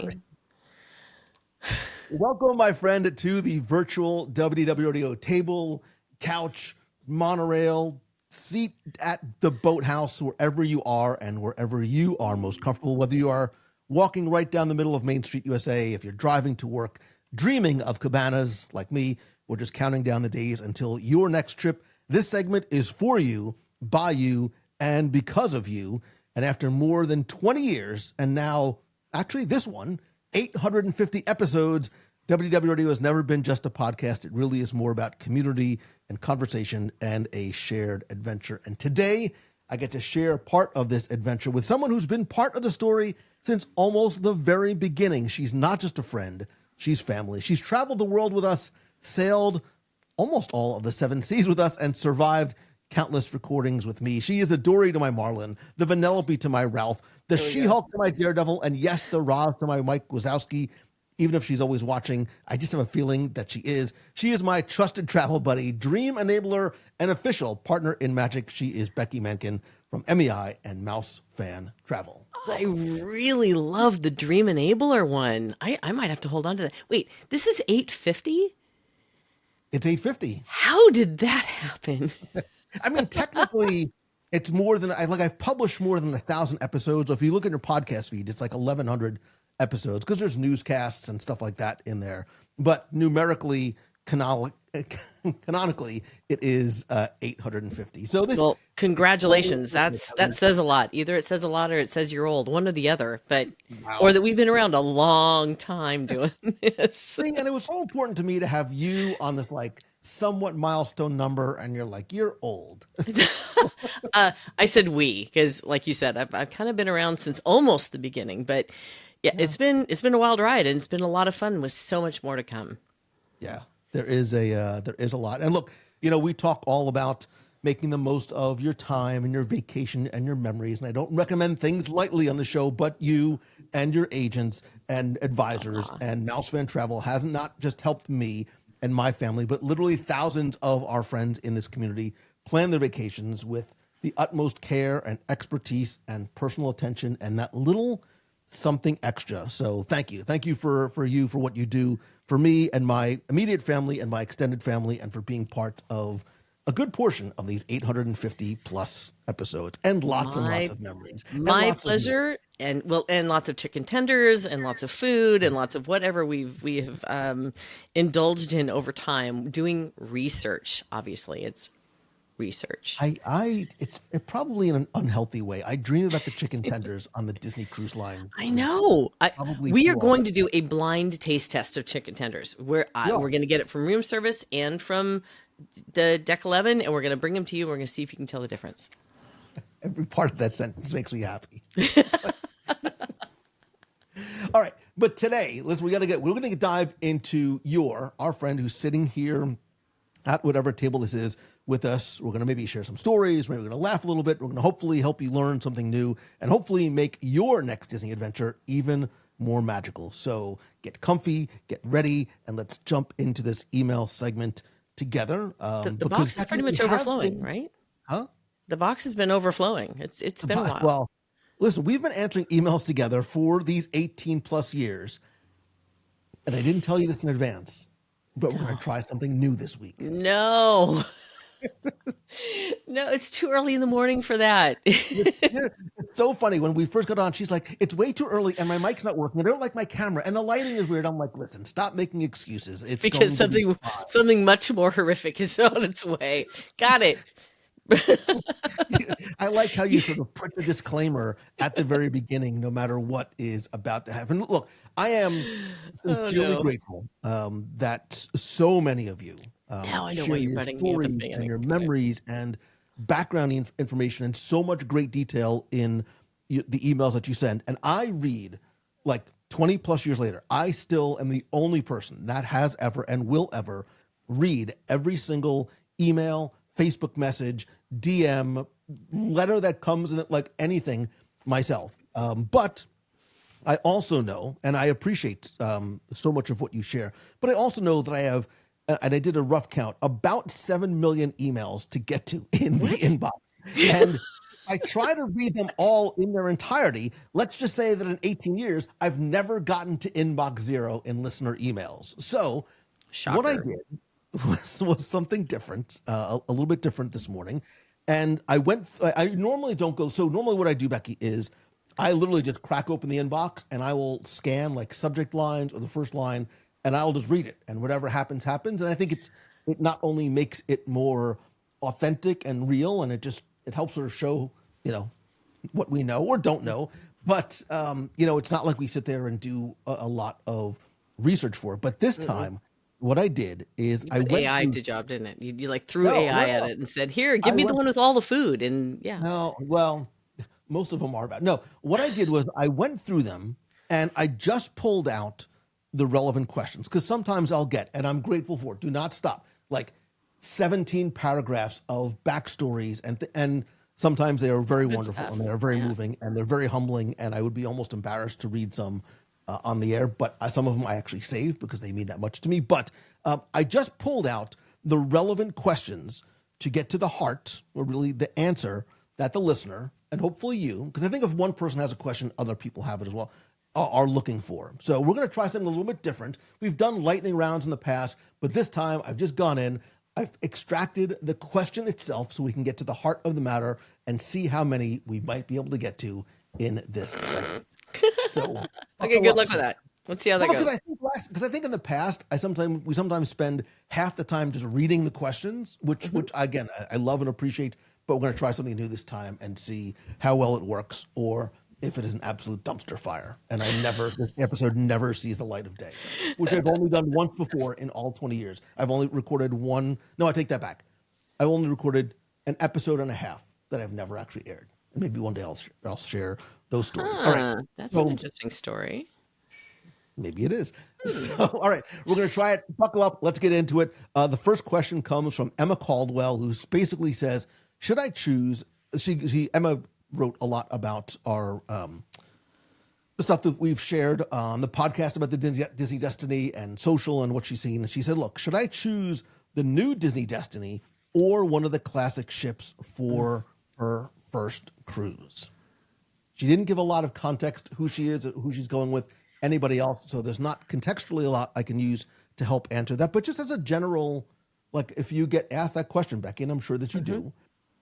me. Welcome, my friend, to the virtual WDW Rodeo table, couch, monorail, seat at the boathouse, wherever you are and wherever you are most comfortable, whether you are walking right down the middle of Main Street, USA, if you're driving to work, dreaming of cabanas like me, or just counting down the days until your next trip. This segment is for you, by you, and because of you. And after more than 20 years, and now actually this one, 850 episodes, WDW Radio has never been just a podcast. It really is more about community and conversation and a shared adventure. And today, I get to share part of this adventure with someone who's been part of the story since almost the very beginning. She's not just a friend, she's family. She's traveled the world with us, sailed almost all of the 7 seas with us, and survived countless recordings with me. She is the Dory to my Marlin, the Vanellope to my Ralph, the She-Hulk to my Daredevil, and yes, the Roz to my Mike Wazowski. Even if she's always watching, I just have a feeling that she is. She is my trusted travel buddy, dream enabler, and official partner in magic. She is Becky Menken from MEI and Mouse Fan Travel. Welcome. I really love the Dream Enabler one. I might have to hold on to that. Wait, this is 850? It's 850. How did that happen? I mean, technically, it's more than I've published more than 1,000 episodes. So if you look at your podcast feed, it's like 1,100 episodes because there's newscasts and stuff like that in there. But numerically, canonically, it is 850. So this. Well, congratulations. That says a lot. Either it says a lot or it says you're old. One or the other. But wow. Or that we've been around a long time doing this. And it was so important to me to have you on this somewhat milestone number, and you're like, you're old. I said we because, like you said, I've kind of been around since almost the beginning, but yeah, it's been a wild ride, and it's been a lot of fun with so much more to come. Yeah, there is a lot. And look, we talk all about making the most of your time and your vacation and your memories. And I don't recommend things lightly on the show, but you and your agents and advisors and Mouse Fan Travel has not just helped me and my family, but literally thousands of our friends in this community plan their vacations with the utmost care and expertise and personal attention and that little something extra. So thank you. Thank you for what you do for me and my immediate family and my extended family, and for being part of a good portion of these 850 plus episodes and lots of memories. My pleasure. And lots of chicken tenders and lots of food and lots of whatever we have indulged in over time doing research. Obviously, it's research. It's probably in an unhealthy way. I dream about the chicken tenders on the Disney Cruise Line. I know. We are going to do a blind taste test of chicken tenders. We're going to get it from room service and from the Deck 11, and we're going to bring them to you. We're going to see if you can tell the difference. Every part of that sentence makes me happy. All right, but today, listen, we're going to dive into our friend who's sitting here at whatever table this is with us. We're going to maybe share some stories. Maybe we're going to laugh a little bit. We're going to hopefully help you learn something new and hopefully make your next Disney adventure even more magical. So get comfy, get ready, and let's jump into this email segment together. The box is pretty much overflowing, right? Huh? The box has been overflowing. It's been a while. Well, listen, we've been answering emails together for these 18 plus years. And I didn't tell you this in advance, but we're going to try something new this week. No. No, it's too early in the morning for that. It's so funny. When we first got on, she's like, it's way too early and my mic's not working. I don't like my camera and the lighting is weird. I'm like, listen, stop making excuses. It's because something much more horrific is on its way. Got it. I like how you sort of put the disclaimer at the very beginning, no matter what is about to happen. Look, I am sincerely grateful that so many of you now I know share why you're your running stories and your memories and background information and so much great detail in the emails that you send. And I read, 20 plus years later, I still am the only person that has ever and will ever read every single email, Facebook message, DM, letter that comes in, anything myself. But I also know, and I appreciate so much of what you share, but I also know that I have, and I did a rough count, about 7 million emails to get to in the inbox. And I try to read them all in their entirety. Let's just say that in 18 years, I've never gotten to inbox zero in listener emails. So what I Shocker. did was something different, a little bit different this morning. And I went, I normally don't go. So normally what I do, Becky, is I literally just crack open the inbox and I will scan like subject lines or the first line and I'll just read it. And whatever happens, happens. And I think it not only makes it more authentic and real, and it helps sort of show, what we know or don't know. But, it's not like we sit there and do a lot of research for it. But this time, what I did is I But went AI through. did job, didn't it? You like threw No, AI no, at no. it and said, "Here, give I me the went. one with all the food." And yeah, No, well, most of them are bad. No, what I did was I went through them and I just pulled out the relevant questions because sometimes I'll get, and I'm grateful for it. Do not stop. Like 17 paragraphs of backstories, and sometimes they are very good wonderful and stuff. they are very Yeah. moving and they're very humbling. And I would be almost embarrassed to read some on the air, but some of them I actually saved because they mean that much to me. But I just pulled out the relevant questions to get to the heart, or really the answer that the listener, and hopefully you, because I think if one person has a question, other people have it as well, are looking for. So we're going to try something a little bit different. We've done lightning rounds in the past, but this time I've just gone in, I've extracted the question itself so we can get to the heart of the matter and see how many we might be able to get to in this segment. So Okay, buckle good up. luck with that. Let's see how that Well, because goes. I think in the past we sometimes spend half the time just reading the questions, which again I love and appreciate. But we're going to try something new this time and see how well it works, or if it is an absolute dumpster fire. And this episode never sees the light of day, which I've only done once before in all 20 years. I've only recorded one. No, I take that back. I've only recorded an episode and a half that I've never actually aired. And maybe one day I'll share those stories. All right. Huh, that's an So interesting story. maybe it is. Hmm. So, all right, we're going to try it. Buckle up. Let's get into it. The first question comes from Emma Caldwell, who basically says, "Should I choose?" Emma wrote a lot about our the stuff that we've shared on the podcast about the Disney Destiny and social and what she's seen. And she said, "Look, should I choose the new Disney Destiny or one of the classic ships for her first cruise?" She didn't give a lot of context, who she is, who she's going with, anybody else. So there's not contextually a lot I can use to help answer that. But just as a general, like if you get asked that question, Becky, and I'm sure that you do,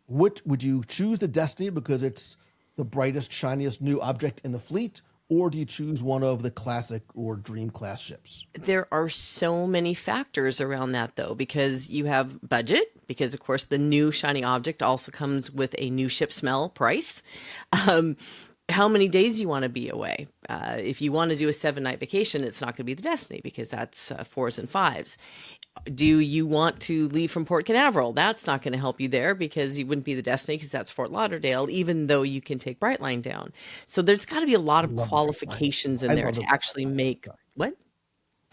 would you choose the Destiny because it's the brightest, shiniest new object in the fleet? Or do you choose one of the classic or dream class ships? There are so many factors around that, though, because you have budget, because of course the new shiny object also comes with a new ship smell price. Um, how many days you want to be away? If you want to do a 7-night vacation, it's not going to be the Destiny because that's 4s and 5s. Do you want to leave from Port Canaveral? That's not going to help you there because you wouldn't be the Destiny because that's Fort Lauderdale, even though you can take Brightline down. So there's got to be a lot I of love the bright line. qualifications in I there love to the bright actually line. make Sorry. what?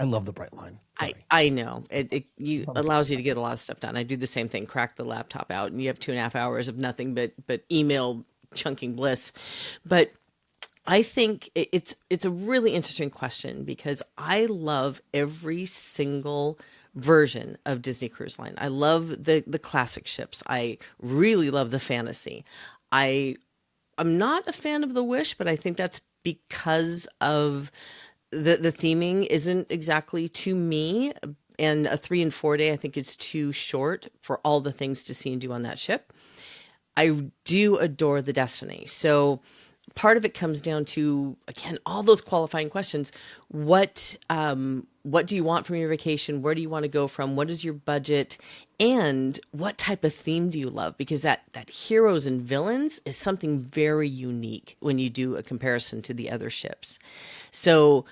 I love the bright line. I, Sorry. I know it allows you to get a lot of stuff done. I do the same thing, crack the laptop out, and you have 2.5 hours of nothing but email chunking bliss. But I think it's a really interesting question because I love every single version of Disney Cruise Line. I love the classic ships. I really love the fantasy. I I'm not a fan of the Wish, but I think that's because of the theming isn't exactly to me. And a 3 and 4 day I think is too short for all the things to see and do on that ship. I do adore the Destiny. So part of it comes down to again all those qualifying questions. What do you want from your vacation? Where do you want to go from? What is your budget? And what type of theme do you love? Because that heroes and villains is something very unique when you do a comparison to the other ships. So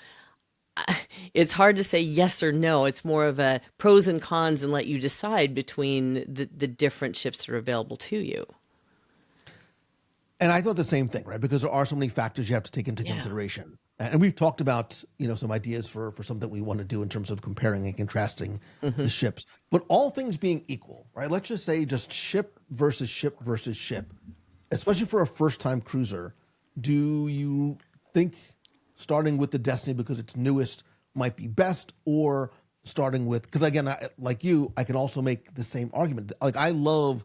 it's hard to say yes or no. It's more of a pros and cons and let you decide between the different ships that are available to you. And I thought the same thing, right? Because there are so many factors you have to take into Yeah. consideration. And we've talked about, some ideas for something that we want to do in terms of comparing and contrasting the ships. But all things being equal, right? Let's just say just ship versus ship versus ship, especially for a first-time cruiser. Do you think starting with the Destiny because it's newest might be best, or starting with, because again, like you, I can also make the same argument. Like I love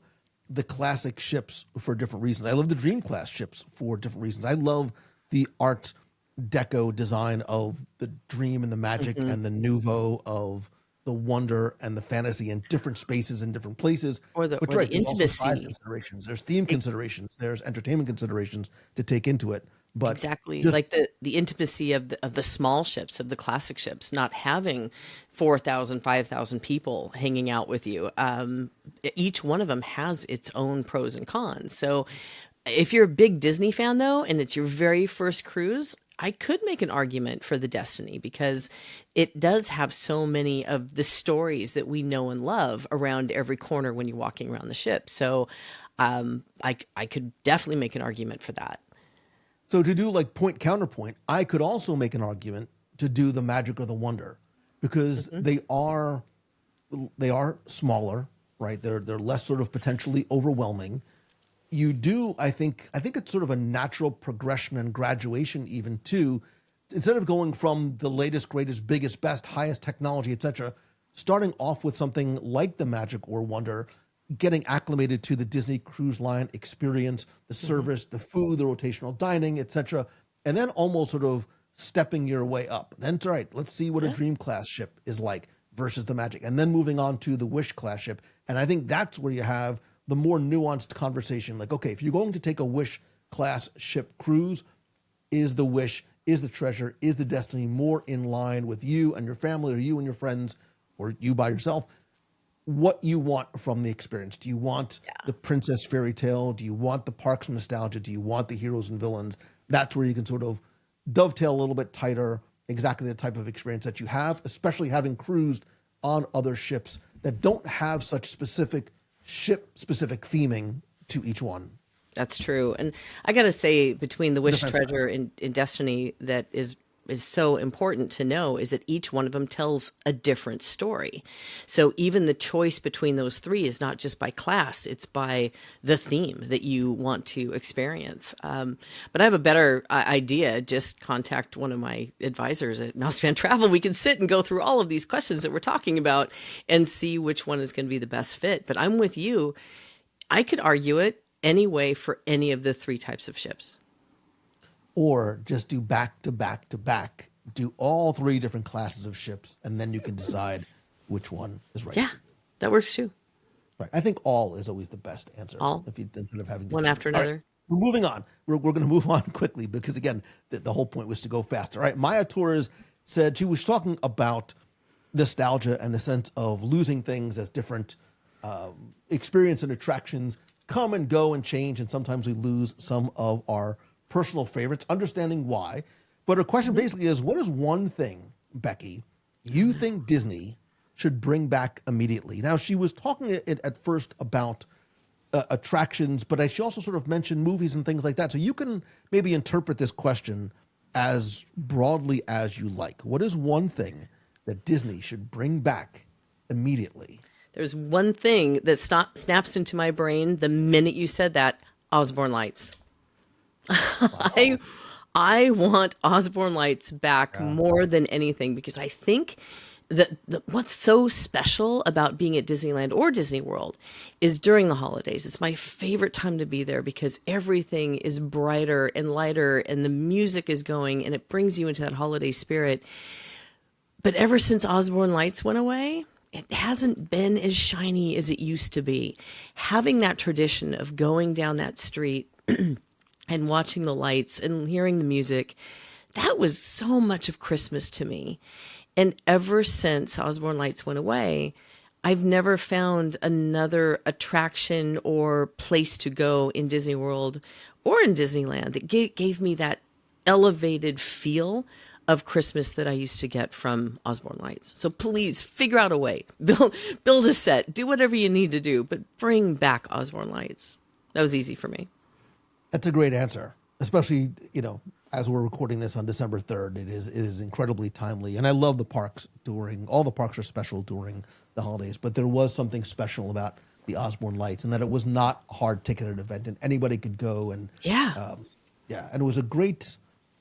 the classic ships for different reasons. I love the Dream class ships for different reasons. I love the art deco design of the Dream and the Magic Hmm. and the Nouveau of the Wonder and the Fantasy in different spaces and different places. But Or the right, there's also size intimacy. considerations, there's theme considerations, there's entertainment considerations to take into it. But Exactly. just Like the intimacy of the small ships, of the classic ships, not having 4,000, 5,000 people hanging out with you. Each one of them has its own pros and cons. So if you're a big Disney fan though, and it's your very first cruise, I could make an argument for the Destiny because it does have so many of the stories that we know and love around every corner when you're walking around the ship. So I could definitely make an argument for that. so to do like point counterpoint, I could also make an argument to do the Magic or the Wonder because Hmm. they are smaller, right? They're less sort of potentially overwhelming. You do, I think it's sort of a natural progression and graduation even too. Instead of going from the latest, greatest, biggest, best, highest technology, etc., starting off with something like the Magic or Wonder, getting acclimated to the Disney Cruise Line experience, the Hmm. service, the food, the rotational dining, etc., and then almost sort of stepping your way up. Then, all right, let's see what a Yeah. Dream class ship is like versus the Magic, and then moving on to the Wish class ship. And I think that's where you have the more nuanced conversation. Like, okay, if you're going to take a Wish class ship cruise, is the Wish, is the Treasure, is the Destiny more in line with you and your family, or you and your friends, or you by yourself? What you want from the experience? Do you want the princess fairy tale? Do you want the parks nostalgia? Do you want the heroes and villains? That's where you can sort of dovetail a little bit tighter exactly the type of experience that you have, especially having cruised on other ships that don't have such specific ship specific theming to each one. That's true. And I got to say, between the Wish Defense Treasure Fest. and Destiny, that is so important to know is that each one of them tells a different story. So even the choice between those three is not just by class; it's by the theme that you want to experience. But I have a better idea. Just contact one of my advisors at Mouse Fan Travel. We can sit and go through all of these questions that we're talking about and see which one is going to be the best fit. But I'm with you. I could argue it anyway for any of the three types of ships. Or just do back to back to back, do all three different classes of ships, and then you can decide which one is right Yeah, for you. that works too. Right. I think all is always the best answer All if you instead of having to one choose. after All right. another. We're moving on. We're going to move on quickly because again, the whole point was to go faster. All right. Maya Torres said she was talking about nostalgia and the sense of losing things as different experience and attractions come and go and change, and sometimes we lose some of our personal favorites, understanding why. But her question Mhm. basically is, what is one thing, Becky, you think Disney should bring back immediately? Now, she was talking at first about attractions, but she also sort of mentioned movies and things like that. So you can maybe interpret this question as broadly as you like. What is one thing that Disney should bring back immediately? There's one thing that snaps into my brain the minute you said that: Osborne Lights. I Wow. I want Osborne Lights back Yeah. more than anything because I think that what's so special about being at Disneyland or Disney World is during the holidays. It's my favorite time to be there because everything is brighter and lighter and the music is going and it brings you into that holiday spirit. But ever since Osborne Lights went away, it hasn't been as shiny as it used to be. Having that tradition of going down that street and watching the lights and hearing the music, that was so much of Christmas to me. And ever since Osborne Lights went away, I've never found another attraction or place to go in Disney World or in Disneyland that gave me that elevated feel of Christmas that I used to get from Osborne Lights. So please figure out a way, build a set, do whatever you need to do, but bring back Osborne Lights. That was easy for me. That's a great answer, especially, as we're recording this on December 3rd. It is incredibly timely. And I love the parks all the parks are special during the holidays, but there was something special about the Osborne Lights and that it was not a hard ticketed event and anybody could go. And Yeah. yeah, and it was a great,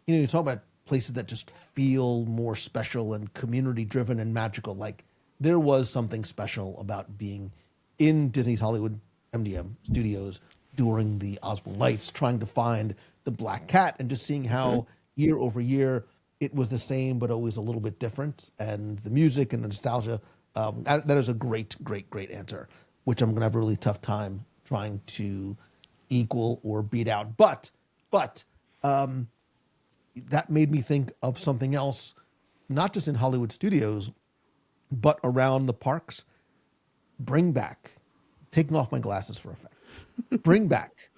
you talk about places that just feel more special and community driven and magical. Like there was something special about being in Disney's Hollywood MDM Studios during the Oswald Lights, trying to find the Black Cat and just seeing how year over year it was the same but always a little bit different, and the music and the nostalgia. That is a great, great, great answer, which I'm going to have a really tough time trying to equal or beat out. But that made me think of something else, not just in Hollywood studios, but around the parks. Bring back, taking off my glasses for effect, bring back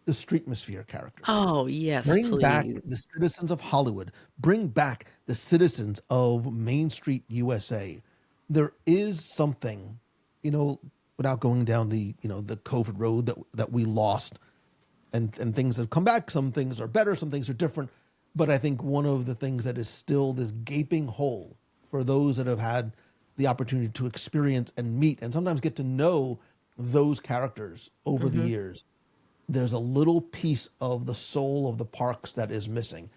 the Streetmosphere characters. Oh, yes, Bring back please. the citizens of Hollywood. Bring back the citizens of Main Street, USA. There is something, without going down the COVID road that we lost, and things have come back. Some things are better, some things are different. But I think one of the things that is still this gaping hole for those that have had the opportunity to experience and meet and sometimes get to know those characters over the years, there's a little piece of the soul of the parks that is missing.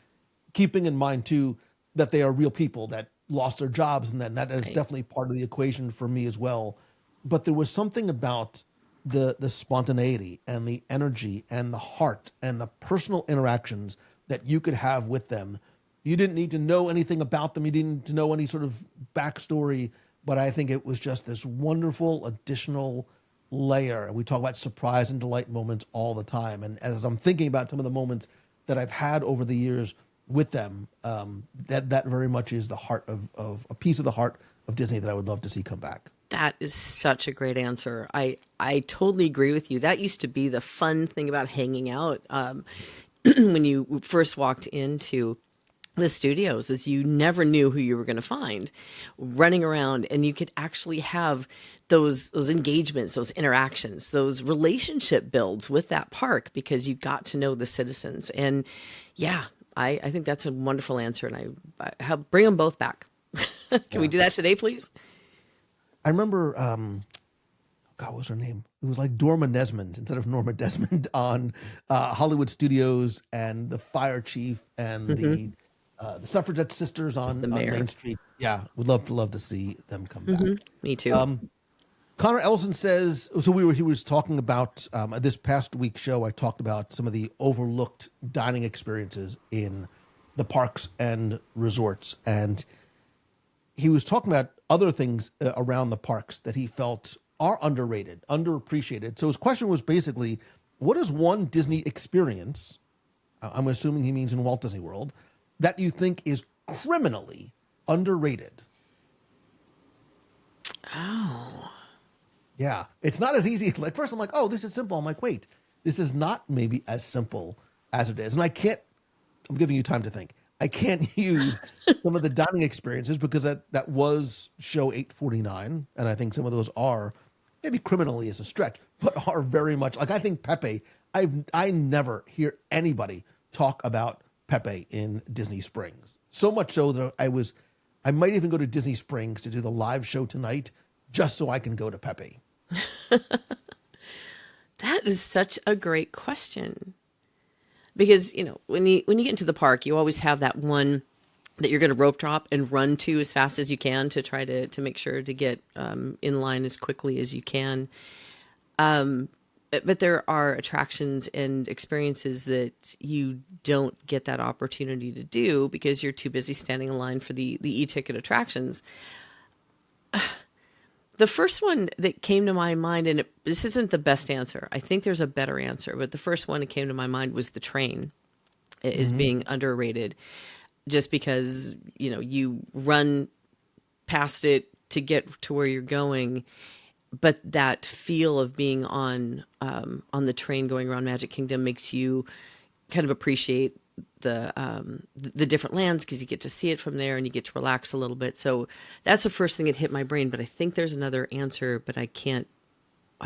Keeping in mind, too, that they are real people that lost their jobs, and that is Right. definitely part of the equation for me as well. But there was something about the spontaneity and the energy and the heart and the personal interactions that you could have with them. You didn't need to know anything about them. You didn't need to know any sort of backstory. But I think it was just this wonderful additional layer. And we talk about surprise and delight moments all the time. And as I'm thinking about some of the moments that I've had over the years with them, that very much is the heart of a piece of the heart of Disney that I would love to see come back. That is such a great answer. I totally agree with you. That used to be the fun thing about hanging out when you first walked into the studios, is you never knew who you were going to find running around, and you could actually have those engagements, those interactions, those relationship builds with that park because you got to know the citizens. And yeah, I think that's a wonderful answer, and I have, bring them both back. Can we do that today, please? I remember, God, what was her name? It was like Dorma Nesmond instead of Norma Desmond on Hollywood Studios, and the fire chief and the suffragette sisters The on mayor. Main Street. Yeah, would love to see them come back. Me too. Connor Ellison says, so he was talking about this past week's show. I talked about some of the overlooked dining experiences in the parks and resorts, and he was talking about other things around the parks that he felt are underrated, underappreciated. So his question was basically, what is one Disney experience, I'm assuming he means in Walt Disney World, that you think is criminally underrated? Oh, Yeah, it's not as easy. Like first, I'm like, oh, this is simple. I'm like, wait, this is not maybe as simple as it is. And I can't. I'm giving you time to think. I can't use some of the dining experiences because that was show 849, and I think some of those are maybe criminally is a stretch, but are very much like I think Pepe. I never hear anybody talk about Pepe in Disney Springs. So much so that I might even go to Disney Springs to do the live show tonight just so I can go to Pepe. that is such a great question. Because, when you get into the park, you always have that one that you're going to rope drop and run to as fast as you can to try to make sure to get in line as quickly as you can. But there are attractions and experiences that you don't get that opportunity to do because you're too busy standing in line for the e-ticket attractions. The first one that came to my mind, and this isn't the best answer. I think there's a better answer, but the first one that came to my mind was the train is being underrated, just because you run past it to get to where you're going, but that feel of being on the train going around Magic Kingdom makes you kind of appreciate the different lands because you get to see it from there and you get to relax a little bit. So that's the first thing that hit my brain, but I think there's another answer, but I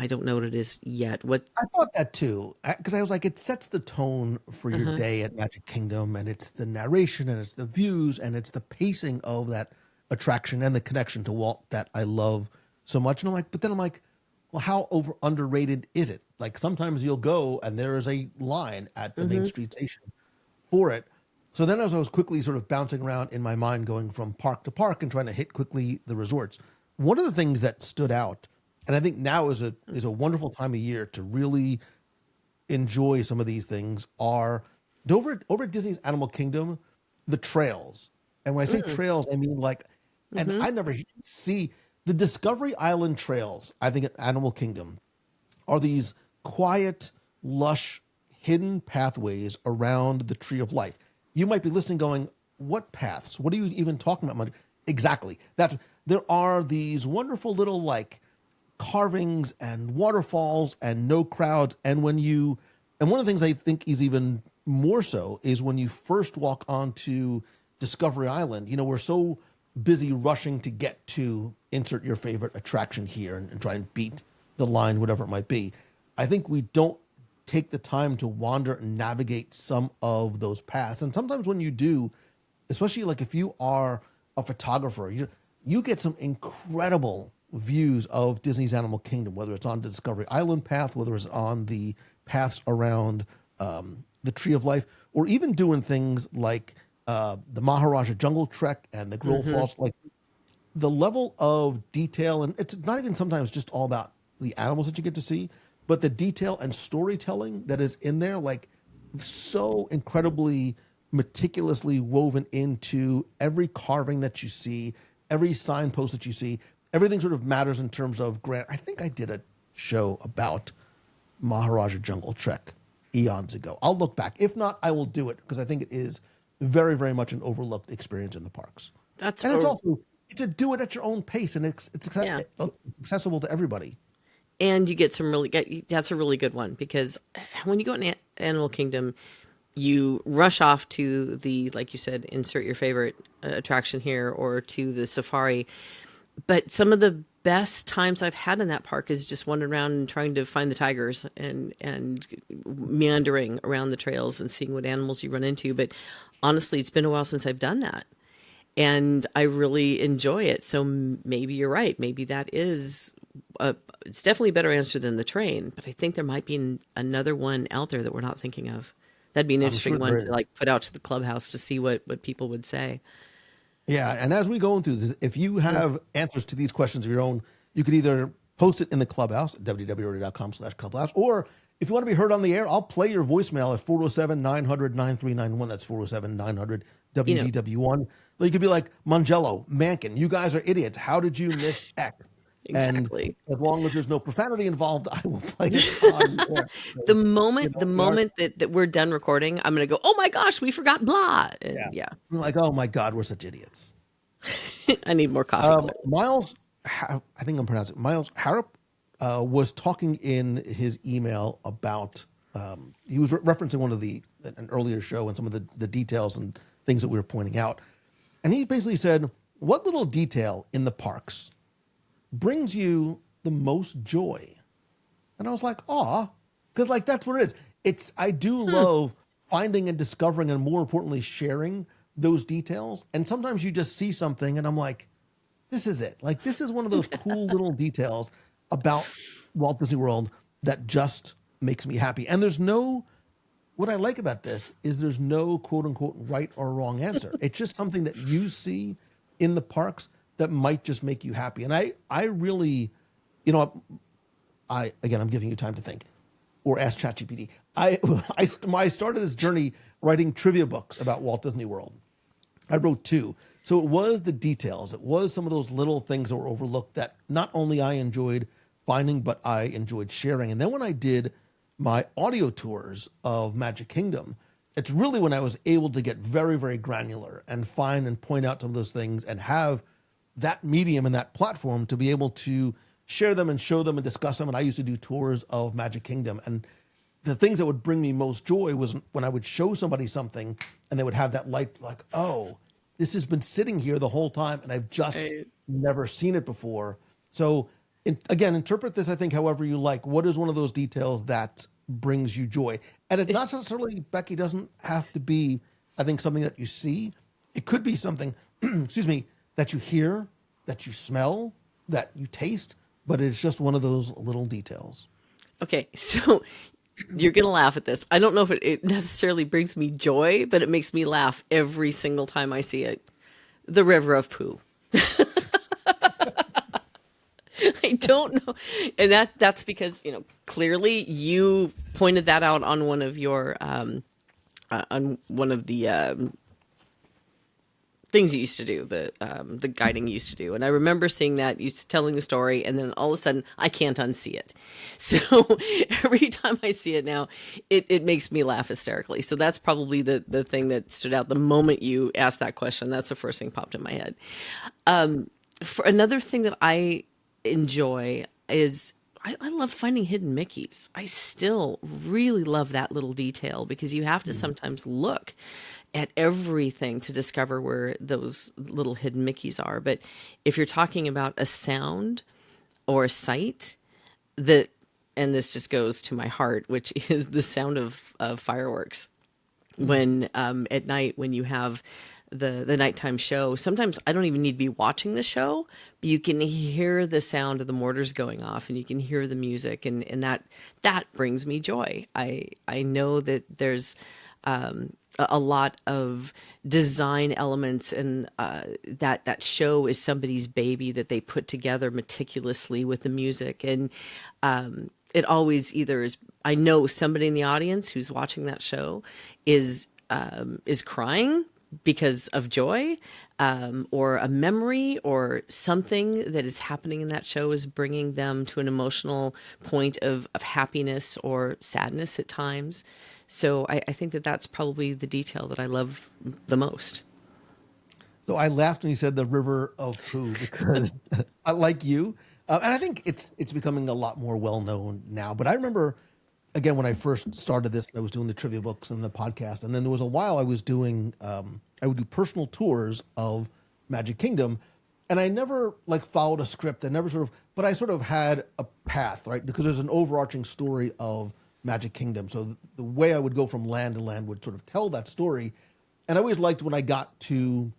don't know what it is yet. What? I thought that too, because I was like, it sets the tone for your day at Magic Kingdom, and it's the narration, and it's the views, and it's the pacing of that attraction and the connection to Walt that I love so much. And I'm like, well, how underrated is it? Like sometimes you'll go and there is a line at the Main Street station for it. So then as I was quickly sort of bouncing around in my mind, going from park to park and trying to hit quickly the resorts, one of the things that stood out And I think now is a wonderful time of year to really enjoy some of these things. Are over at Disney's Animal Kingdom, the trails. And when I say Mm, trails, I mean like, and mm-hmm. I never see the Discovery Island trails. I think at Animal Kingdom are these quiet, lush, hidden pathways around the Tree of Life. You might be listening, going, "What paths? What are you even talking about?" Exactly. That's there are these wonderful little like carvings and waterfalls and no crowds. And one of the things I think is even more so is when you first walk onto Discovery Island, we're so busy rushing to get to insert your favorite attraction here and try and beat the line, whatever it might be. I think we don't take the time to wander and navigate some of those paths. And sometimes when you do, especially like if you are a photographer, you get some incredible views of Disney's Animal Kingdom, whether it's on the Discovery Island path, whether it's on the paths around the Tree of Life, or even doing things like the Maharaja Jungle Trek and the Grill Mm-hmm. Falls. Like the level of detail, and it's not even sometimes just all about the animals that you get to see, but the detail and storytelling that is in there, like so incredibly meticulously woven into every carving that you see, every signpost that you see, everything sort of matters in terms of grant. I think I did a show about Maharaja Jungle Trek eons ago. I'll look back. If not, I will do it because I think it is very, very much an overlooked experience in the parks. That's And a it's a do it at your own pace, and yeah. accessible to everybody. And you get some that's a really good one because when you go in Animal Kingdom, you rush off to the, like you said, insert your favorite attraction here or to the safari. But some of the best times I've had in that park is just wandering around and trying to find the tigers and meandering around the trails and seeing what animals you run into. But honestly, it's been a while since I've done that. And I really enjoy it. So maybe you're right. Maybe that is it's definitely a better answer than the train, but I think there might be another one out there that we're not thinking of. That'd be an I'm interesting sure one there to is. like put out to the clubhouse to see what people would say. Yeah, and as we go through this, if you Mm. have answers to these questions of your own, you could either post it in the clubhouse at www.com/clubhouse, or if you want to be heard on the air, I'll play your voicemail at 407-900-9391. That's 407-900 You know, WDW1. You could be like, Mangello, Mankin, you guys are idiots. How did you miss X? And exactly. as long as there's no profanity involved, I will play it on the air. The So, moment the we are, moment that we're done recording, I'm gonna go, oh my gosh, we forgot blah. And yeah. yeah, We're like, oh my God, we're such idiots. I need more coffee, clearly. I think I'm pronouncing it, Miles Harrop was talking in his email about, he was referencing an earlier show and some of the details and things that we were pointing out. And he basically said, what little detail in the parks brings you the most joy? And I was like, aw, because like that's what it is. I do Hmm. love finding and discovering and more importantly, sharing those details. And sometimes you just see something and I'm like, this is it. Like this is one of those cool little details about Walt Disney World that just makes me happy. And what I like about this is there's no quote unquote right or wrong answer. It's just something that you see in the parks that might just make you happy. And I really, you know, again, I'm giving you time to think or ask ChatGPT. I started this journey writing trivia books about Walt Disney World. I wrote two. So it was the details. It was some of those little things that were overlooked that not only I enjoyed finding, but I enjoyed sharing. And then when I did my audio tours of Magic Kingdom, it's really when I was able to get very, very granular and find and point out some of those things and have that medium and that platform to be able to share them and show them and discuss them. And I used to do tours of Magic Kingdom. And the things that would bring me most joy was when I would show somebody something and they would have that light like, oh, this has been sitting here the whole time and I've just Right. never seen it before. So again, interpret this, I think, however you like. What is one of those details that brings you joy? And it not necessarily, Becky, doesn't have to be, I think, something that you see. It could be something, excuse me, that you hear, that you smell, that you taste, but it's just one of those little details. Okay, so you're gonna laugh at this. I don't know if it necessarily brings me joy, but it makes me laugh every single time I see it. The River of Pooh. I don't know. And that's because, clearly you pointed that out on one of your on one of the things you used to do, the guiding you used to do. And I remember seeing that, you telling the story, and then all of a sudden I can't unsee it. So every time I see it now, it makes me laugh hysterically. So that's probably the thing that stood out the moment you asked that question. That's the first thing popped in my head. For another thing that I enjoy is I love finding hidden Mickeys. I still really love that little detail because you have to sometimes look at everything to discover where those little hidden Mickeys are. But if you're talking about a sound or a sight that, and this just goes to my heart, which is the sound of fireworks when at night when you have the nighttime show. Sometimes I don't even need to be watching the show, but you can hear the sound of the mortars going off and you can hear the music, and that brings me joy. I know that there's a lot of design elements, and that show is somebody's baby that they put together meticulously with the music, and it always either is, I know somebody in the audience who's watching that show is crying because of joy, or a memory or something that is happening in that show is bringing them to an emotional point of happiness or sadness at times. So I think that that's probably the detail that I love the most. So I laughed when you said the river of poo because I like you, and I think it's becoming a lot more well known now. But I remember, again, when I first started this, I was doing the trivia books and the podcast, and then there was a while I was doing I would do personal tours of Magic Kingdom, and I never like followed a script. I never sort of, but I sort of had a path, right? Because there's an overarching story of Magic Kingdom. So the way I would go from land to land would sort of tell that story, and I always liked when I got to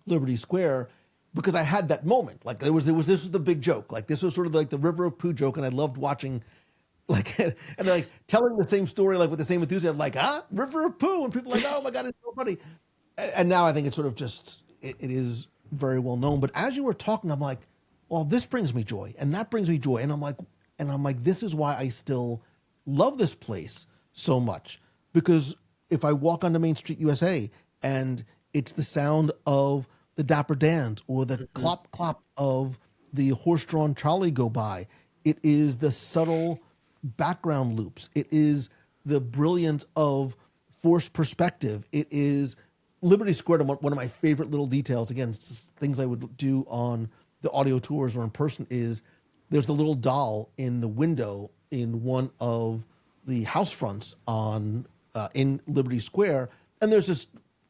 Liberty Square because I had that moment. Like there was this was the big joke. Like this was sort of like the River of Pooh joke, and I loved watching like and like telling the same story like with the same enthusiasm, like River of Pooh, and people are like, oh my god, it's so funny. And now I think it's sort of just it is very well known. But as you were talking, I'm like, well, this brings me joy, and that brings me joy, and I'm like, this is why I still love this place so much, because if I walk onto Main Street USA and it's the sound of the Dapper Dans or the clop clop of the horse-drawn trolley go by, it is the subtle background loops, it is the brilliance of forced perspective, it is Liberty Square. One of my favorite little details, again, things I would do on the audio tours or in person, is there's the little doll in the window in one of the house fronts on in Liberty Square, and there's this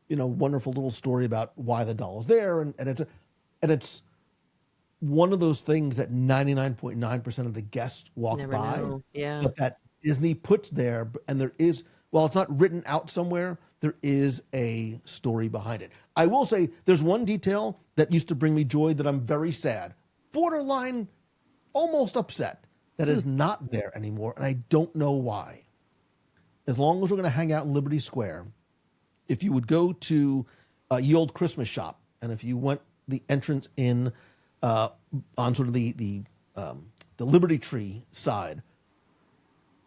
wonderful little story about why the doll is there, and it's one of those things that 99.9% of the guests walk Never by, know. Yeah. but that Disney puts there, and there is, while it's not written out somewhere, there is a story behind it. I will say there's one detail that used to bring me joy that I'm very sad, borderline almost upset, that is not there anymore, and I don't know why. As long as we're going to hang out in Liberty Square, if you would go to Ye Old Christmas Shop, and if you went the entrance in on sort of the Liberty Tree side,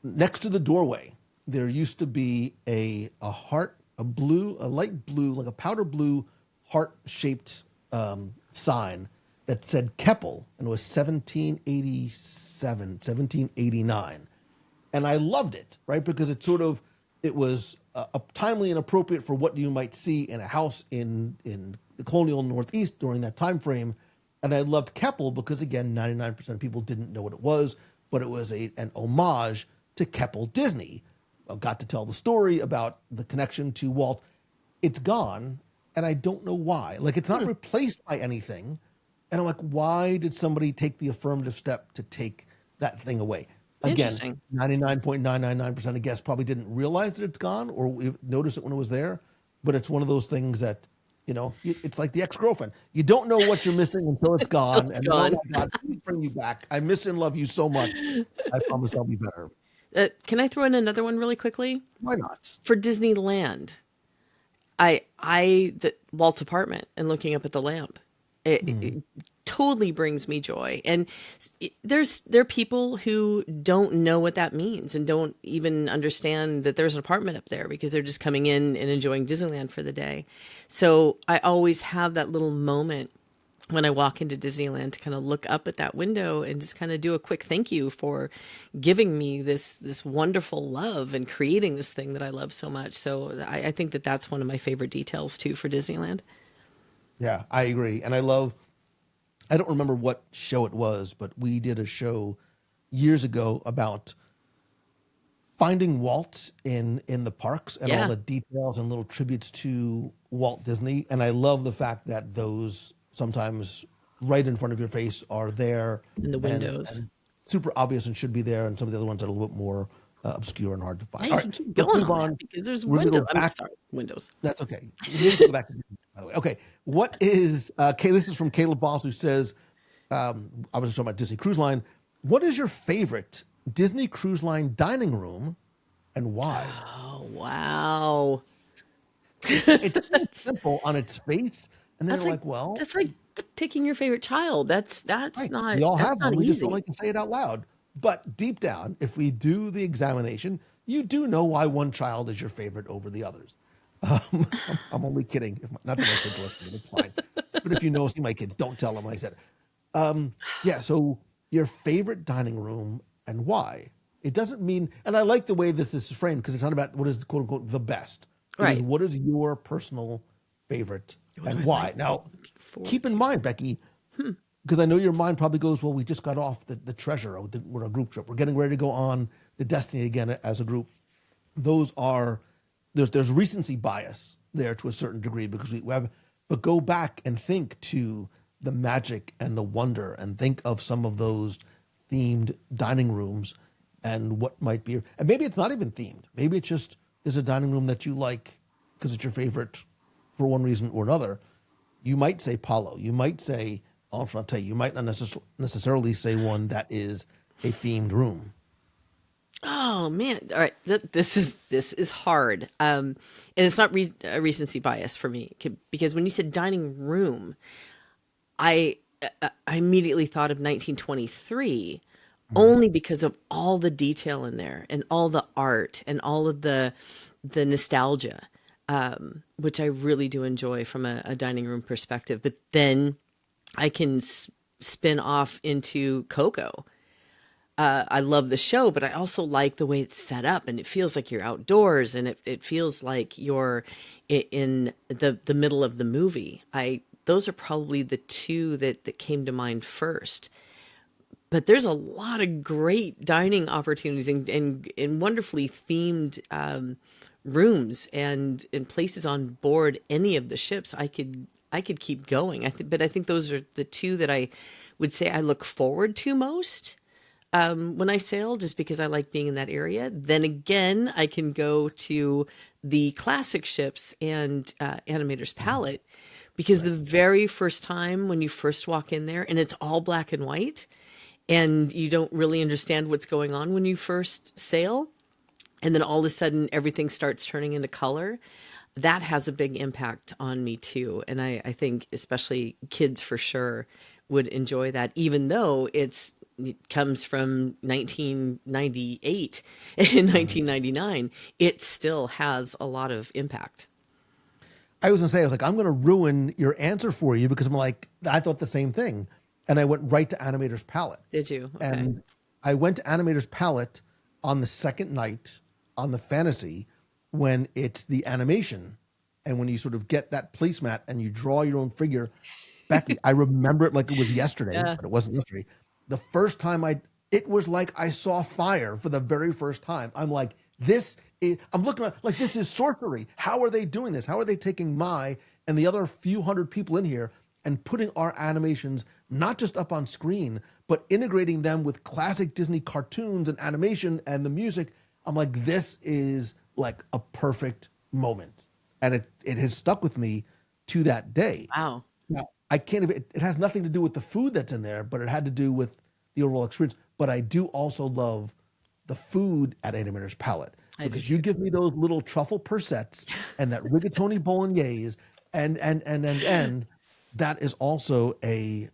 next to the doorway, there used to be a heart, a light blue, like a powder blue heart-shaped sign that said Keppel, and it was 1787, 1789. And I loved it, right? Because it was timely and appropriate for what you might see in a house in the colonial Northeast during that time frame. And I loved Keppel because, again, 99% of people didn't know what it was, but it was an homage to Keppel Disney. I got to tell the story about the connection to Walt. It's gone, and I don't know why. Like, it's not replaced by anything. And I'm like, why did somebody take the affirmative step to take that thing away? Again, Interesting. 99.999% of guests probably didn't realize that it's gone or notice it when it was there. But it's one of those things that, it's like the ex-girlfriend. You don't know what you're missing until it's Until gone. it's And then, oh gone. my God, please bring you back. I miss and love you so much. I promise I'll be better. Can I throw in another one really quickly? Why not? For Disneyland, the Walt's apartment and looking up at the lamp. It totally brings me joy. And there are people who don't know what that means and don't even understand that there's an apartment up there because they're just coming in and enjoying Disneyland for the day. So I always have that little moment when I walk into Disneyland to kind of look up at that window and just kind of do a quick thank you for giving me this wonderful love and creating this thing that I love so much. So I think that that's one of my favorite details too for Disneyland. Yeah, I agree. And I don't remember what show it was, but we did a show years ago about finding Walt in the parks and all Yeah, the details and little tributes to Walt Disney. And I love the fact that those sometimes right in front of your face are there in the windows. and super obvious and should be there. And some of the other ones are a little bit more obscure and hard to Yeah, find. All you right, can keep let's going move on that on. because there's We're going to window. go I'm back. sorry, windows. That's okay. We need to go back to Disney, by the way. Okay, what is this is from Caleb Boss, who says, I was just talking about Disney Cruise Line. What is your favorite Disney Cruise Line dining room and why? Oh wow, It's so simple on its face, and then that's you're like like, well, that's like picking your favorite child. That's right. not We all that's have not one. We just don't easy. like to say it out loud. But deep down, if we do the examination, you do know why one child is your favorite over the others. I'm only kidding. Not that my kids listening, it's fine. But if you know, see my kids, don't tell them I said it. Yeah, so your favorite dining room and why? It doesn't mean, and I like the way this is framed because it's not about what is quote unquote the best. It is Right. what is your personal favorite What do and I why. like? Now, Looking forward keep in to. mind, Becky, because I know your mind probably goes, well, we just got off the treasure with a group trip. We're getting ready to go on the Destiny again as a group. Those are there's recency bias there to a certain degree because we have, but go back and think to the magic and the wonder and think of some of those themed dining rooms and what might be, and maybe it's not even themed. Maybe it's just there's a dining room that you like because it's your favorite for one reason or another. You might say Palo. You might say Enchanté. You might not necessarily say one that is a themed room. Oh man! All right, this is hard, and it's not a recency bias for me because when you said dining room, I immediately thought of 1923, Mm, only because of all the detail in there and all the art and all of the nostalgia, which I really do enjoy from a dining room perspective. But then I can spin off into Coco. I love the show, but I also like the way it's set up, and it feels like you're outdoors, and it feels like you're in the middle of the movie. I Those are probably the two that came to mind first. But there's a lot of great dining opportunities and wonderfully themed rooms and places on board any of the ships. I could keep going. But I think those are the two that I would say I look forward to most when I sail, just because I like being in that area. Then again, I can go to the classic ships and Animator's mm, Palette because right. the very first time when you first walk in there and it's all black and white and you don't really understand what's going on when you first sail, and then all of a sudden everything starts turning into color, that has a big impact on me too. And I think especially kids for sure would enjoy that, even though it comes from 1998 and Mhm. 1999, it still has a lot of impact. I was gonna say, I was like, I'm gonna ruin your answer for you because I'm like, I thought the same thing, and I went right to Animator's Palette, Did you? Okay. and I went to Animator's Palette on the second night on the fantasy when it's the animation, and when you sort of get that placemat and you draw your own figure. Becky, I remember it like it was yesterday, Yeah. but it wasn't yesterday. The first time it was like I saw fire for the very first time. I'm like, I'm looking at like this is sorcery. How are they doing this? How are they taking my and the other few hundred people in here and putting our animations not just up on screen, but integrating them with classic Disney cartoons and animation and the music? I'm like, this is like a perfect moment. And it has stuck with me to that day. Wow. Now, I can't even, it has nothing to do with the food that's in there, but it had to do with the overall experience. But I do also love the food at Animator's Palette I do because you too. give me those little truffle persets and that rigatoni bolognese and. that is also a.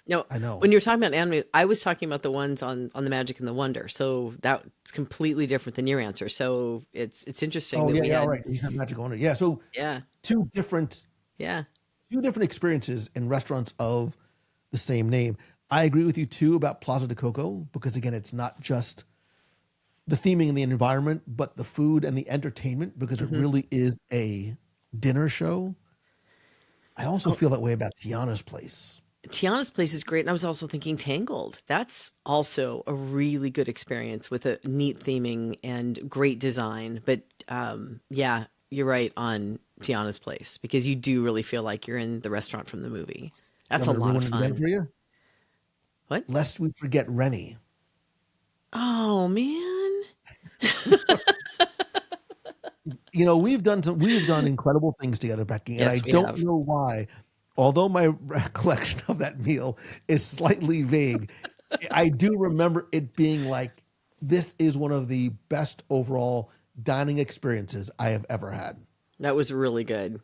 No, I know. when you're talking about anime, I was talking about the ones on the Magic and the Wonder. So that's completely different than your answer. So it's interesting Oh that yeah, we yeah. All had, right. He's not Magic Owner. Yeah. So yeah, two different yeah. two different experiences in restaurants of the same name. I agree with you too about Plaza de Coco because again, it's not just the theming and the environment, but the food and the entertainment because it Hmm. really is a dinner show. I also Oh, feel that way about Tiana's place. Tiana's place is great. And I was also thinking Tangled. That's also a really good experience with a neat theming and great design. But yeah, you're right on Tiana's place because you do really feel like you're in the restaurant from the movie. I'm That's a going to lot of ruin it again fun. for you, What? lest we forget Remy. Oh, man. You know, we've done incredible things together, Becky, and I Yes, we don't have. know why. Although my recollection of that meal is slightly vague, I do remember it being like this is one of the best overall dining experiences I have ever had. That was really good.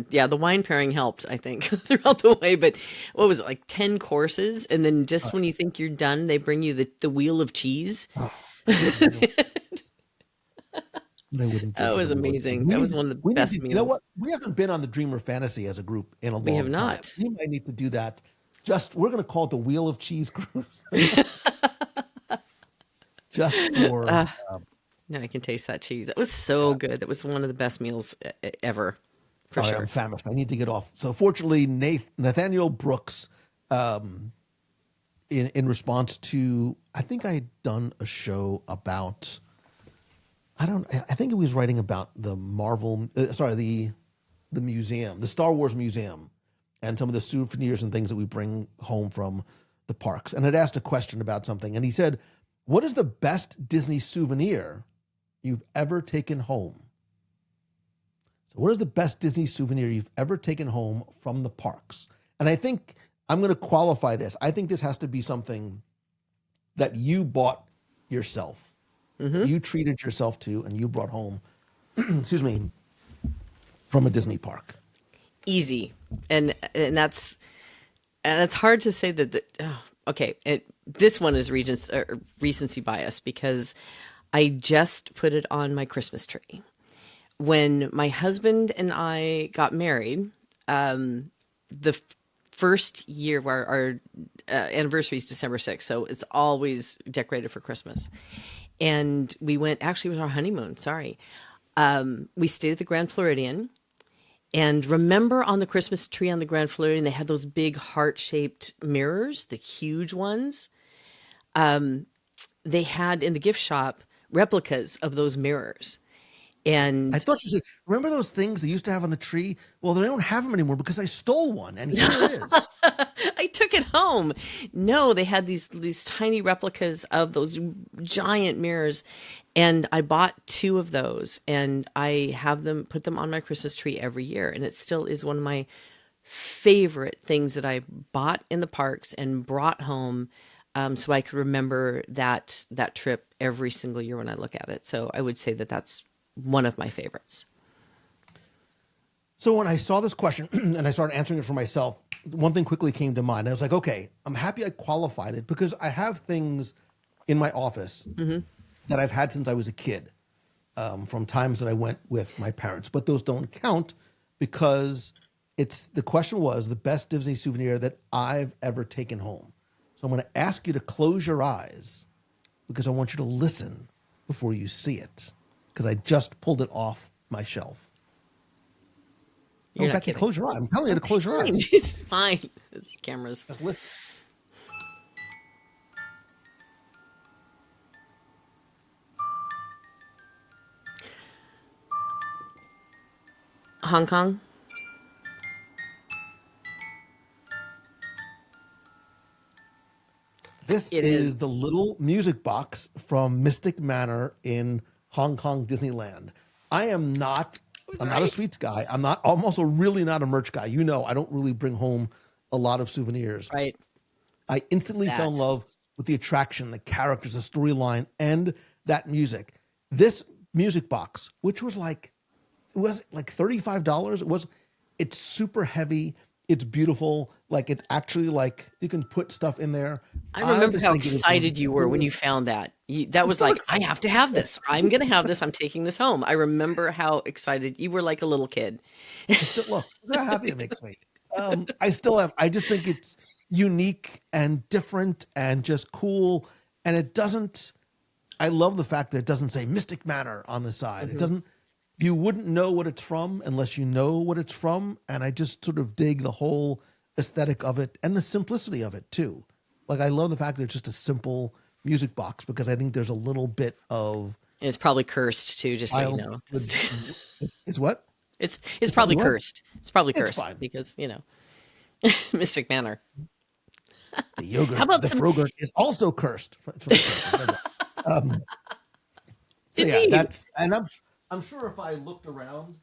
Yeah, the wine pairing helped, I think, throughout the way. But what was it, like 10 courses? And then just when you think you're done, they bring you the wheel of cheese. Oh, God, what I wouldn't give That for was the Wheel of Cheese. amazing. That was one of the We need best to, you know meals. what? We haven't been on the Dreamer Fantasy as a group in a We have long time. not. We might need to do that. Just we're going to call it the Wheel of Cheese Cruise, just for. Ah, now I can taste that cheese. That was so good. That was one of the best meals ever, for All right, I'm sure. famished. I need to get off. So fortunately, Nathaniel Brooks, in response to, I think I had done a show about. I don't. I think he was writing about the Marvel. Sorry, the museum, the Star Wars museum, and some of the souvenirs and things that we bring home from the parks. And I'd asked a question about something, and he said, "What is the best Disney souvenir you've ever taken home?" So, what is the best Disney souvenir you've ever taken home from the parks? And I think I'm going to qualify this. I think this has to be something that you bought yourself, that Hmm. you treated yourself to, and you brought home, excuse me, from a Disney park. Easy. And it's hard to say that. Okay, this one is recency bias because I just put it on my Christmas tree. When my husband and I got married, the first year where our anniversary is December 6th, so it's always decorated for Christmas. And we went, actually, it was our honeymoon, sorry. We stayed at the Grand Floridian. And remember on the Christmas tree on the Grand Floridian, they had those big heart shaped mirrors, the huge ones. They had in the gift shop replicas of those mirrors. I And thought you said, remember those things they used to have on the tree? Well, they don't have them anymore because I stole one, and here it is. I took it home. No, they had these tiny replicas of those giant mirrors, and I bought two of those, and I have them put them on my Christmas tree every year, and it still is one of my favorite things that I bought in the parks and brought home, so I could remember that trip every single year when I look at it. So I would say that that's one of my favorites. So when I saw this question and I started answering it for myself, one thing quickly came to mind. I was like, okay, I'm happy I qualified it because I have things in my office Hmm. that I've had since I was a kid, from times that I went with my parents, but those don't count because it's the question was the best Disney souvenir that I've ever taken home. So I'm going to ask you to close your eyes because I want you to listen before you see it because I just pulled it off my shelf. Oh, You're not Becky, kidding. close your eyes. I'm telling you to Okay, close your fine. eyes. It's fine. It's cameras. Just listen. Hong Kong. This It is. is the little music box from Mystic Manor in Hong Kong Disneyland. I am not, I was I'm not a right. sweets guy. I'm also really not a merch guy. You know, I don't really bring home a lot of souvenirs. Right. I instantly fell in That. love with the attraction, the characters, the storyline, and that music. This music box, which was like, it was like $35. It's super heavy. It's beautiful. Like it's actually like you can put stuff in there. I I remember just how think it is one of the excited you were when you coolest. found that. That I'm was still like, I excited. have to have this. I'm going to have this. I'm taking this home. I remember how excited you were, like a little kid. I still look how happy it makes me. I still am. I just think it's unique and different and just cool. And it doesn't. I love the fact that it doesn't say Mystic Manor on the side. It Hmm. doesn't. You wouldn't know what it's from unless you know what it's from. And I just sort of dig the whole aesthetic of it and the simplicity of it too. Like I love the fact that it's just a simple music box because I think there's a little bit of And it's probably cursed too, just so you know. childhood. It's what? It's It's probably probably what? cursed. It's probably It's cursed fine. because, Mystic Manor. The How yogurt, about the some frogurt is also cursed. It's from The Simpsons. So yeah, indeed. that's and I'm sure if I looked around,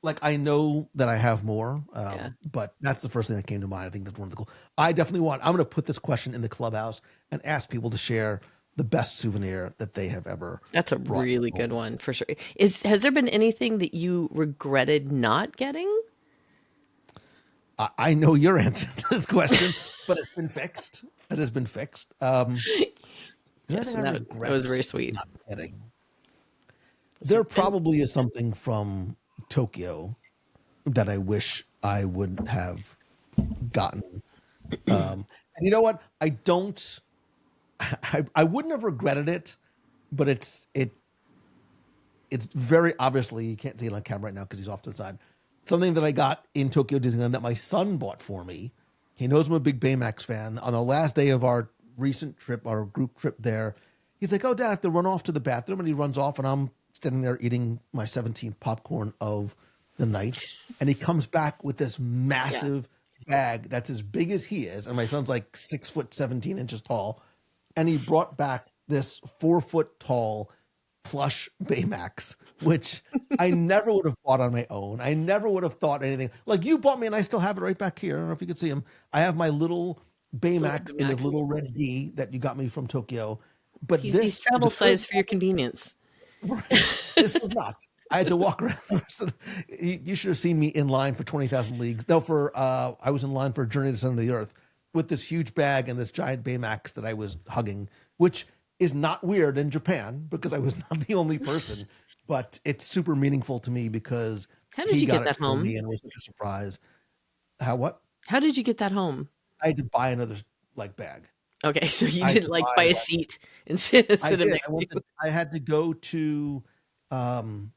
like I know that I have more, Yeah. but that's the first thing that came to mind. I think that's one of the cool. I definitely want. I'm going to put this question in the clubhouse and ask people to share the best souvenir that they have ever That's a brought really good home. one for sure. Has there been anything that you regretted not getting? I know your answer to this question, but it's been fixed. It has been fixed. Is there Yes, anything I and that was very regret sweet. not getting? Was There there been probably is something from Tokyo that I wish I would have gotten. And you know what? I don't. I wouldn't have regretted it, but it's very obviously you can't see it on camera right now because he's off to the side. Something that I got in Tokyo Disneyland that my son bought for me. He knows I'm a big Baymax fan. On the last day of our recent trip, our group trip there, he's like, "Oh, Dad, I have to run off to the bathroom," and he runs off, and I'm standing there eating my 17th popcorn of the night, and he comes back with this yeah. massive bag that's as big as he is, and my son's like 6 foot 17 inches tall, and he brought back this 4 foot tall plush Baymax, which I never would have bought on my own. I never would have thought anything like you bought me, and I still have it right back here. I don't know if you can see him. I have my little Little Baymax in his Max. little red D that you got me from Tokyo. But He's this, travel because size for your convenience. right, this was not. I had to walk around the rest of you should have seen me in line for 20,000 Leagues. No, for I was in line for Journey to the Center of the Earth with this huge bag and this giant Baymax that I was hugging, which is not weird in Japan because I was not the only person, but it's super meaningful to me because How did he you got get it that for home? me and it was such a surprise. How what? How did you get that home? I had to buy another like bag. Okay, so you I had didn't to like buy buy a like seat and sit, I sit him did. next to you. I had to go to um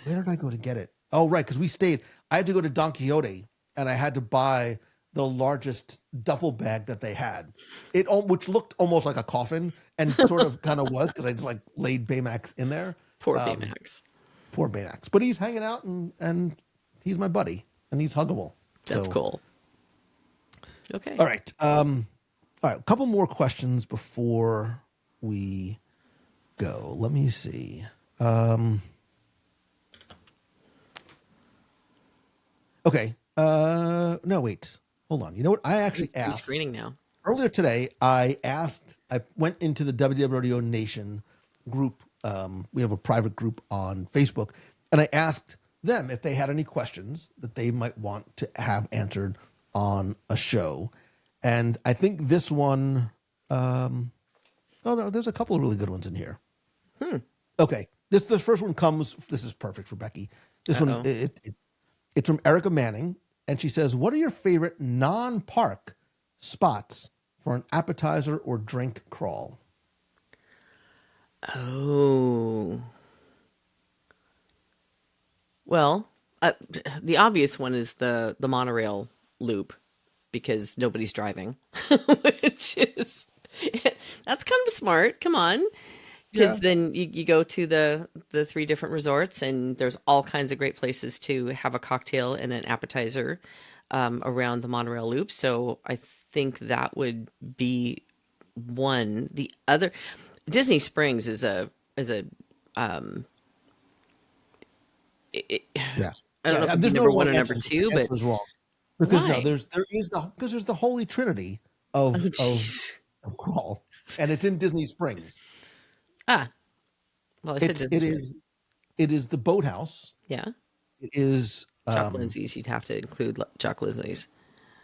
where did I go to get it? Oh, right, because we stayed. I had to go to Don Quixote, and I had to buy the largest duffel bag that they had. Which looked almost like a coffin, and sort of kind of was because I just like laid Baymax in there. Poor Um, Baymax. Poor Baymax, but he's hanging out, and he's my buddy, and he's huggable. That's So, cool. Okay. all right, all right. A couple more questions before we go. Let me see. Okay. No, wait. Hold on. You know what? I actually Free asked screening now. earlier today. I went into the WW Rodeo Nation group. We have a private group on Facebook, and I asked them if they had any questions that they might want to have answered on a show. And I think this one, oh no, there's a couple of really good ones in here. Okay. This first one comes, this is perfect for Becky. This one, Uh-oh. it's from Erica Manning, and she says, "What are your favorite non-park spots for an appetizer or drink crawl?" Oh. Well, the obvious one is the monorail loop because nobody's driving, which is that's kind of smart. Come on. Yeah. Because then you go to the three different resorts, and there's all kinds of great places to have a cocktail and an appetizer around the monorail loop. So I think that would be one. The other, Disney Springs is a it, Yeah. I don't know if Yeah. it'd be There's no number one wrong or number answers. two, The but answer is wrong because no, why? because there's the Holy Trinity Oh, of jeez. crawl, and it's in Disney Springs. Ah, well, I said It's Disney Springs. it is the boathouse. Yeah. It is Jock Lindsay's, you'd have to include Jock Lindsay's.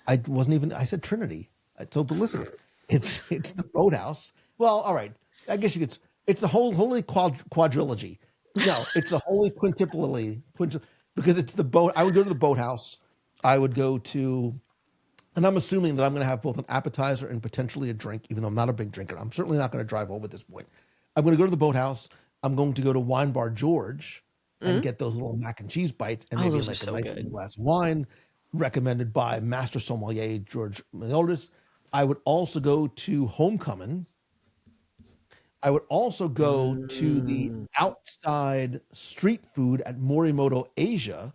I wasn't even. I said Trinity. So, but listen, it's the Boathouse. Well, all right. I guess you could. It's the whole holy quadrilogy. No, it's the holy quintuply because it's the boat. I would go to the Boathouse. I would go to, and I'm assuming that I'm going to have both an appetizer and potentially a drink, even though I'm not a big drinker. I'm certainly not going to drive home at this point. I'm going to go to the Boathouse. I'm going to go to Wine Bar George and get those little mac and cheese bites and Oh, maybe those are like a so nice good. little glass of wine, recommended by Master Sommelier George Melodis. I would also go to Homecoming. I would also go to the outside street food at Morimoto Asia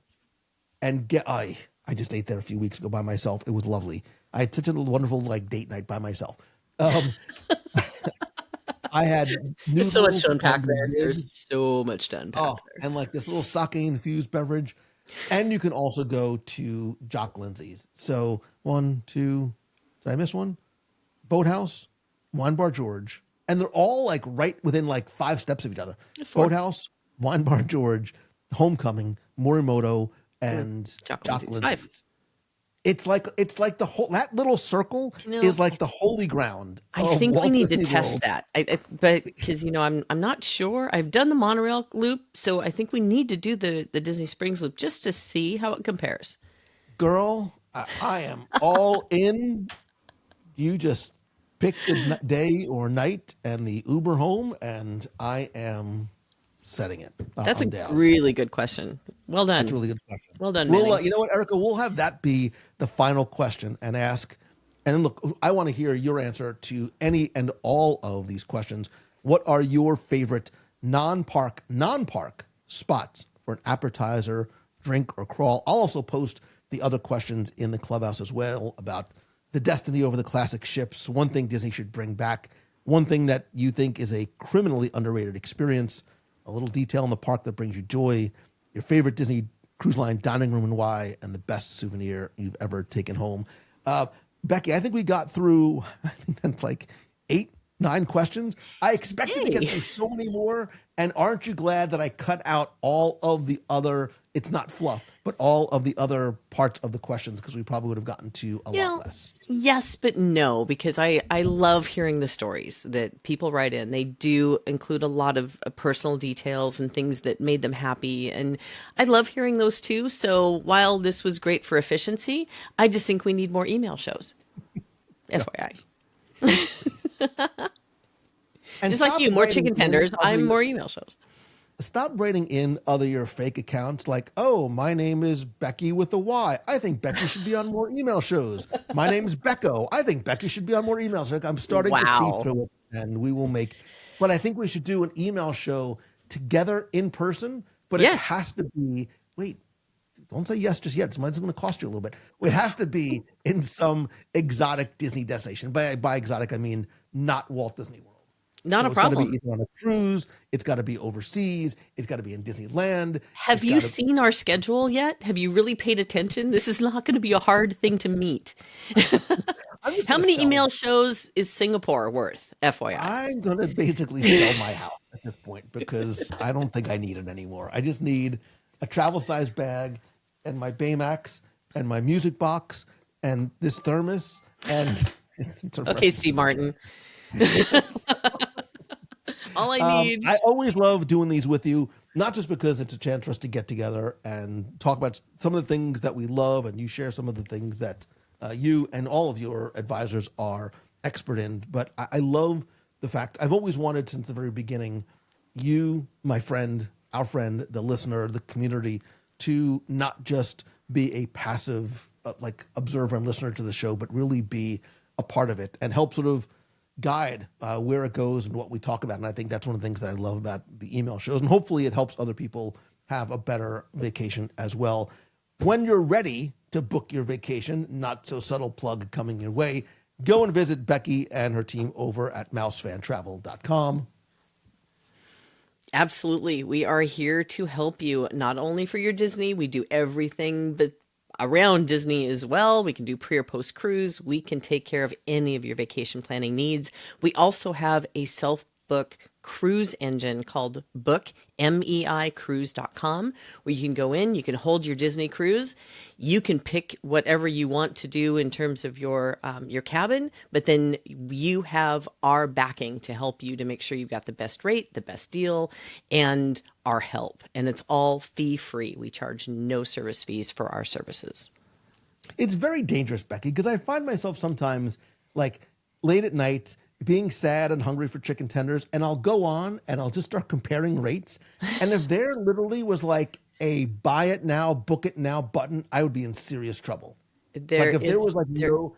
and get. I just ate there a few weeks ago by myself. It was lovely. I had such a wonderful like date night by myself. Um, I had There's so much noodles to unpack and there. There's ribs. so much to unpack Oh, there. and like this little sake infused beverage. And you can also go to Jock Lindsay's. So one, two, did I miss one? Boathouse, Wine Bar George. And they're all like right within like 5 steps of each other. Four. Boathouse, Wine Bar George, Homecoming, Morimoto, and Jock Jock Lindsay's. 5. Lindsay's. It's like the whole that little circle You know, is like the holy ground I of think we Walt need to Disney test World. that. But because I'm not sure. I've done the monorail loop, so I think we need to do the Disney Springs loop just to see how it compares. Girl, I am all in. You just pick the day or night and the Uber home, and I am setting it. That's I'm a down. really good question. Well That's a done. really good question. Well done, We'll, Manning. you know what, Erica, we'll have that be the final question and ask. And then look, I want to hear your answer to any and all of these questions. What are your favorite non-park spots for an appetizer, drink, or crawl? I'll also post the other questions in the clubhouse as well about the destiny over the classic ships. One thing Disney should bring back. One thing that you think is a criminally underrated experience. A little detail in the park that brings you joy. Your favorite Disney Cruise Line dining room and why, and the best souvenir you've ever taken home. Becky, I think we got through, I think that's like 8, 9 questions. I expected to get Yay. through so many more. And aren't you glad that I cut out all of the other, it's not fluff, but all of the other parts of the questions because we probably would have gotten to a lot less. Yes, but no, because I love hearing the stories that people write in. They do include a lot of personal details and things that made them happy. And I love hearing those too. So while this was great for efficiency, I just think we need more email shows. FYI. And Just like stop you, more writing chicken in tenders. I'm other- more email shows. Stop writing in other your fake accounts like, oh, my name is Becky with a Y. I think Becky should be on more email shows. My name's Becco. I think Becky should be on more email shows. I'm starting to see Wow. through it, and we will make. But I think we should do an email show together in person. But it Yes. has to be. Wait, don't say yes just yet. It's going to cost you a little bit. It has to be in some exotic Disney destination. By exotic, I mean not Walt Disney World. Not So a it's got to problem. be either on a cruise, it's got to be overseas, it's got to be in Disneyland. Have it's you gotta- seen our schedule yet? Have you really paid attention? This is not going to be a hard thing to meet. I'm just How gonna many sell- email shows is Singapore worth? FYI. I'm going to basically sell my house at this point because I don't think I need it anymore. I just need a travel size bag and my Baymax and my music box and this thermos and it's a Okay, recipe. Steve Martin. All I need. I always love doing these with you, not just because it's a chance for us to get together and talk about some of the things that we love, and you share some of the things that you and all of your advisors are expert in. But I love the fact I've always wanted since the very beginning, you, my friend, our friend, the listener, the community, to not just be a passive like observer and listener to the show, but really be a part of it and help sort of guide where it goes and what we talk about. And I think that's one of the things that I love about the email shows. And hopefully it helps other people have a better vacation as well. When you're ready to book your vacation, not so subtle plug coming your way, go and visit Becky and her team over at mousefantravel.com. Absolutely. We are here to help you, not only for your Disney, we do everything but around Disney as well. We can do pre or post cruise. We can take care of any of your vacation planning needs. We also have a self book cruise engine called Book, MEI cruise.com, where you can go in, you can hold your Disney cruise, you can pick whatever you want to do in terms of your cabin, but then you have our backing to help you to make sure you've got the best rate, the best deal, and our help. And it's all fee free. We charge no service fees for our services. It's very dangerous, Becky, because I find myself sometimes like late at night being sad and hungry for chicken tenders, and I'll go on and I'll just start comparing rates. And if there literally was like a buy it now, book it now button, I would be in serious trouble. There Like if there is was like there no,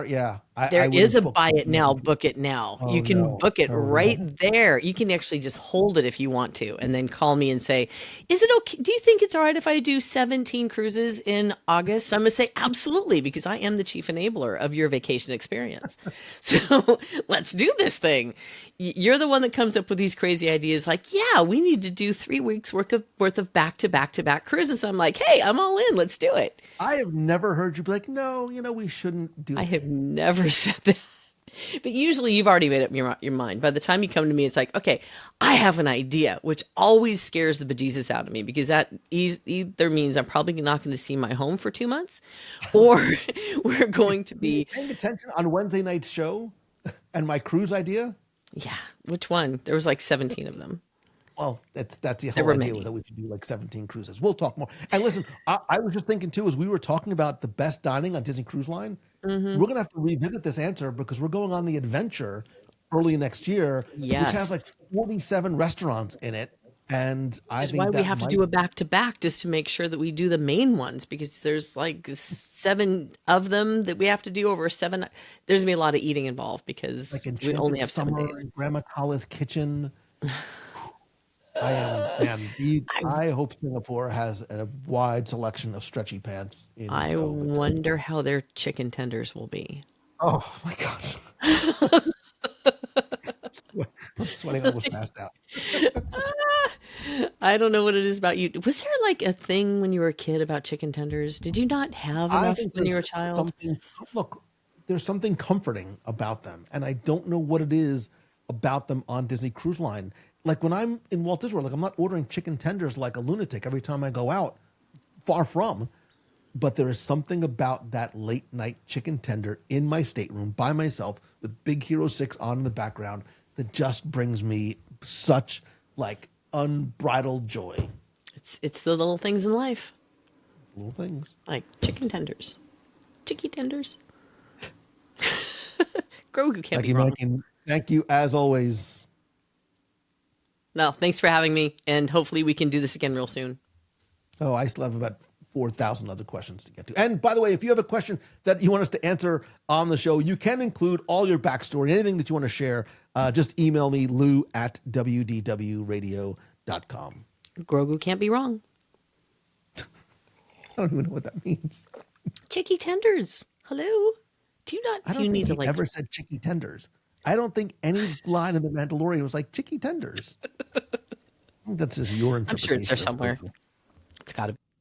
yeah, I There would is have a booked buy it it now, immediately. book it now. Oh You can no. book it Oh right no. there. You can actually just hold it if you want to, and then call me and say, "Is it okay? Do you think it's all right if I do 17 cruises in August?" I'm going to say, "Absolutely," because I am the chief enabler of your vacation experience. So let's do this thing. You're the one that comes up with these crazy ideas like, "Yeah, we need to do 3 weeks worth of back to back to back cruises." I'm like, "Hey, I'm all in. Let's do it." I have never heard you be like, no, we shouldn't do I it. have never said that. But usually you've already made up your mind. By the time you come to me, it's like, okay, I have an idea, which always scares the bejesus out of me because that either means I'm probably not going to see my home for 2 months, or we're going to Were you be, paying attention on Wednesday night's show and my cruise idea? yeah, which one? There was like 17 of them. Well, that's the There whole were idea was many. that we should do like 17 cruises. We'll talk more. And listen, I was just thinking too, as we were talking about the best dining on Disney Cruise Line, Hmm. we're gonna have to revisit this answer because we're going on the adventure early next year, which has like Yes. 47 restaurants in it. And Which I is why think we that have to might do a back to back just to make sure that we do the main ones because there's like 7 of them that we have to do over 7. There's gonna be a lot of eating involved because like we only Enchanted have 7 Summer days. and Grandma Tala's Kitchen. I am, man. I I hope Singapore has a wide selection of stretchy pants in I tow. But wonder how their chicken tenders will be. oh my gosh, I'm sweating. I almost passed out. I don't know what it is about you. Was there like a thing when you were a kid about chicken tenders? Did you not have I enough think when you there's were a just child? something. Look, there's something comforting about them, and I don't know what it is about them on Disney Cruise Line. Like when I'm in Walt Disney World, like I'm not ordering chicken tenders like a lunatic every time I go out. Far from. But there is something about that late night chicken tender in my stateroom by myself with Big Hero 6 on in the background that just brings me such like unbridled joy. It's the little things in life, Little things. like chicken tenders, chicky tenders. Grogu can't Thank be you, wrong. Megan. Thank you as always. No, thanks for having me, and hopefully we can do this again real soon. Oh, I still have about 4,000 other questions to get to. And by the way, if you have a question that you want us to answer on the show, you can include all your backstory, anything that you want to share. Just email me, lou@wdwradio.com. Grogu can't be wrong. I don't even know what that means. Chicky tenders. Hello. Do you not? I Do you don't think need to he like? ever said chicky tenders. I don't think any line in The Mandalorian was like chicky tenders. I think that's just your I'm sure it's there interpretation of somewhere. Grogu. It's got to